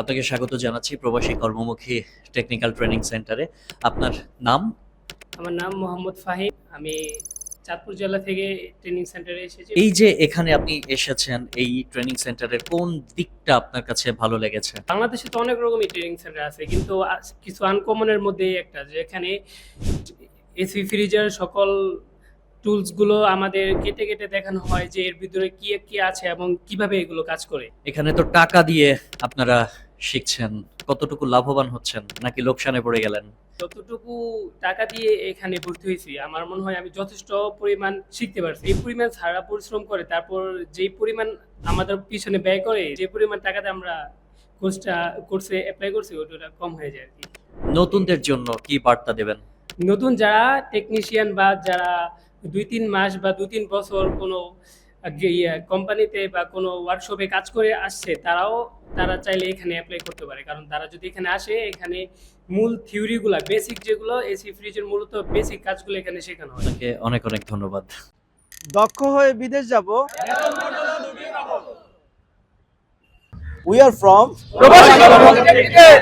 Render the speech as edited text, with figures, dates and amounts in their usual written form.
আপনাকে স্বাগত জানাচ্ছি প্রবাসী কর্মমুখী টেকনিক্যাল ট্রেনিং সেন্টারে। আপনার নাম? আমার নাম মোহাম্মদ ফাহিম। আমি চাঁদপুর জেলা থেকে ট্রেনিং সেন্টারে এসেছি। এই যে এখানে আপনি এসেছেন, এই ট্রেনিং সেন্টারের কোন দিকটা আপনার কাছে ভালো লেগেছে? বাংলাদেশে তো অনেক রকমই ট্রেনিং সেন্টার আছে, কিন্তু কিছু আনকমনের মধ্যে একটা, যে এখানে এসি ফ্রিজের সকল টুলসগুলো আমাদের কেটে কেটে দেখানো হয় যে এর ভিতরে কি কি আছে এবং কিভাবে এগুলো কাজ করে। এখানে তো টাকা দিয়ে আপনারা শিখছেন, কতটুকু লাভবান হচ্ছেন নাকি লোকসানে পড়ে গেলেন? যতটুকু টাকা দিয়ে এখানে ভর্তি হয়েছি, আমার মনে হয় আমি যথেষ্ট পরিমাণ শিখতে পারছি। এই পরিমাণ ছাড়া পরিশ্রম করে, তারপর যেই পরিমাণ আমাদের পিছনে ব্যয় করে, যে পরিমাণ টাকাতে আমরা কোর্সে অ্যাপ্লাই করছি, ওটা কম হয়ে যায় আর কি। নতুনদের জন্য কি বার্তা দেবেন? নতুন যারা টেকনিশিয়ান বা যারা 2-3 মাস বা 2-3 বছর কোনো কোম্পানিতে বা কোনো ওয়ার্কশপে কাজ করে আসছে, তারা চাইলে এখানে অ্যাপ্লাই করতে পারে। কারণ তারা যদি এখানে আসে, এখানে মূল থিওরিগুলা, বেসিক যেগুলো এসি ফ্রিজের মূলত বেসিক কাজগুলো এখানে শেখানো হয়। আপনাকে অনেক অনেক ধন্যবাদ। দক্ষ হয়ে বিদেশ যাব। We are from প্রবাসী কর্মমুখী টেকনিক্যাল।